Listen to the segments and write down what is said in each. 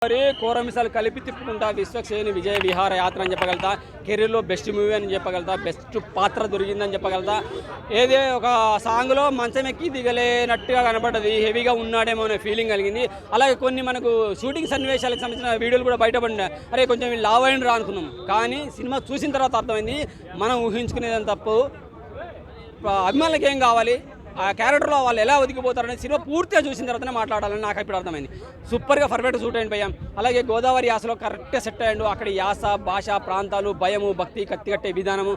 మరి కోరమిసాలు కలిపి తిప్పుకుంటా విశ్వక్సేని విజయ విహార యాత్ర అని చెప్పగలుగుతా. కెరీర్లో బెస్ట్ మూవీ అని చెప్పగలుగుతా. బెస్ట్ పాత్ర దొరికిందని చెప్పగలుగుతా. ఏదే ఒక సాంగ్లో మంచం ఎక్కి దిగలేనట్టుగా కనపడ్డది, హెవీగా ఉన్నాడేమో అనే ఫీలింగ్ కలిగింది. అలాగే కొన్ని మనకు షూటింగ్ సన్నివేశాలకు సంబంధించిన వీడియోలు కూడా బయటపడినాయి. అరే కొంచెం వీళ్ళు లావ్ అయిన రా అనుకున్నాం, కానీ సినిమా చూసిన తర్వాత అర్థమైంది మనం ఊహించుకునేదని తప్పు. అభిమానులకు ఏం కావాలి, ఆ క్యారెక్టర్లో వాళ్ళు ఎలా ఒదిగిపోతారనే సినిమా పూర్తిగా చూసిన తర్వాతనే మాట్లాడాలని నాకు ఇప్పుడు అర్థమైంది. సూపర్గా పర్ఫెక్ట్ సూట్ అయిన పోయాం. అలాగే గోదావరి యాసలో కరెక్ట్గా సెట్ అయ్యాడు. అక్కడ యాస, భాష, ప్రాంతాలు, భయము, భక్తి, కత్తి కట్టే విధానము,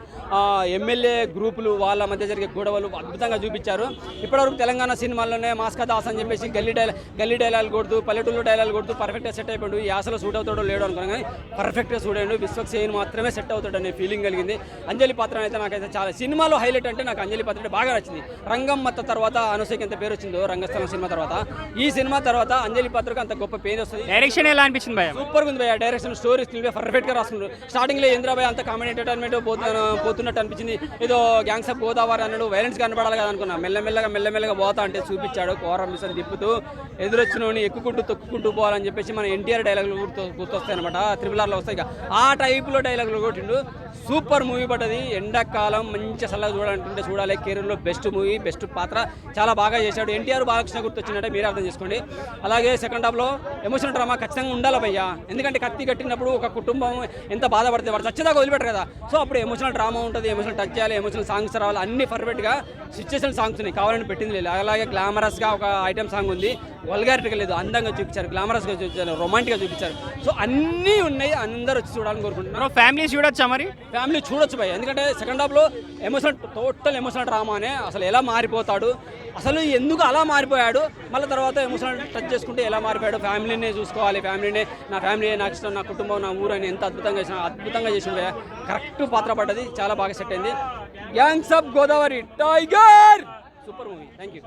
ఎమ్మెల్యే గ్రూపులు వాళ్ళ మధ్య జరిగే గొడవలు అద్భుతంగా చూపించారు. ఇప్పటివరకు తెలంగాణ సినిమాల్లోనే మాస్కా దాస్ అని చెప్పేసి గల్లీ డైలాగ్ కొడుతూ, పల్లెటూరు డైలాగ్ కొడుతూ పర్ఫెక్ట్గా సెట్ అయిపోయాడు. ఈ యాసలో సూట్ అవుతాడో లేడో అనుకున్నాను, కానీ పర్ఫెక్ట్గా సూట్ అయ్యాడు. విశ్వక్సేన్ మాత్రమే సెట్ అవుతాడు అనే ఫీలింగ్ కలిగింది. అంజలి పాత్ర అయితే నాకైతే చాలా, సినిమాలో హైలైట్ అంటే నాకు అంజలి పాత్ర బాగా నచ్చింది. రంగం మత్త తర్వాత అనసూయకి ఎంత పేరు వచ్చిందో రంగస్థలం సినిమా తర్వాత, ఈ సినిమా తర్వాత అంజలి పాత్రకు అంత గొప్ప పేరు వస్తుంది. డైరెక్షన్ ఎలా అనిపించింది భయ? సూపర్ ఉంది భయ. డైరెక్షన్, స్టోరీ స్క్రీన్ పర్ఫెక్ట్ గా రాసుకున్నారు. స్టార్టింగ్ లో ఇంద్రాబాయ్ అంత కామెడీ ఎంటర్టైన్మెంట్ పోతున్నట్టు అనిపించింది. ఏదో గ్యాంగ్స్ ఆఫ్ గోదావరి అన్నాడు, వైలెన్స్ కనపడాలి కదా అనుకున్నా. మెల్లమెల్లగా పోతా అంటే చూపించాడు. కోరం మిషన్ తిప్పుతూ ఎదురొచ్చినోని ఎక్కుకుంటూ తొక్కుకుంటూ పోవాలని చెప్పేసి మన ఎన్టీఆర్ డైలాగులు గుర్తొస్తాయి అనమాట. త్రిబుల్ వస్తాయి. ఆ టైప్లో డైలాగులు కొట్టిండు. సూపర్ మూవీ పడ్డది. ఎండాకాలం మంచి సలహా చూడాలంటుంటే చూడాలి. కెరీర్లో బెస్ట్ మూవీ, బెస్ట్ పాత్ర చాలా బాగా చేశాడు. ఎన్టీఆర్ బాలకృష్ణ గుర్తొచ్చిందంటే మీరే అర్థం చేసుకోండి. అలాగే సెకండ్ హాఫ్లో ఎమోషనల్ డ్రామా ఖచ్చితంగా ఉండాలి భయ్యా. ఎందుకంటే కత్తి కట్టినప్పుడు ఒక కుటుంబం ఎంత బాధపడితే వాడు చచ్చేదాకా వదిలిపెట్టరు కదా. సో అప్పుడు ఎమోషనల్ డ్రామా ఉంటుంది, ఎమోషనల్ టచ్ చేయాలి, ఎమోషనల్ సాంగ్స్ రావాలి. అన్ని పర్ఫెక్ట్గా సిచ్యుయేషన్ సాంగ్స్ ఉన్నాయి, కావాలని పెట్టింది లేదు. అలాగే గ్లామరస్గా ఒక ఐటమ్ సాంగ్ ఉంది, వల్గారిటీగా లేదు, అందంగా చూపించారు, గ్లామరస్గా చూపించారు, రొమాంటిక్గా చూపించారు. సో అన్నీ ఉన్నాయి, అందరూ వచ్చి చూడాలని కోరుకుంటున్నారు. ఫ్యామిలీ చూడొచ్చా? మరి ఫ్యామిలీ చూడొచ్చు భయ్య. ఎందుకంటే సెకండ్ హాఫ్లో టోటల్ ఎమోషనల్ డ్రామానే. అసలు ఎలా మారిపోతాడు, అసలు ఎందుకు అలా మారిపోయాడు, మళ్ళీ తర్వాత ఎమోషనల్ టచ్ చేసుకుంటే ఎలా మారిపోయాడు, ఫ్యామిలీనే చూసుకోవాలి, నా ఫ్యామిలీ నాకు ఇష్టం, నా కుటుంబం, నా ఊరు అని ఎంత అద్భుతంగా చేసిన కరెక్ట్ పాత్ర పడ్డది. చాలా బాగా సెట్ అయింది. Gangs of Godavari tiger super movie. Thank you.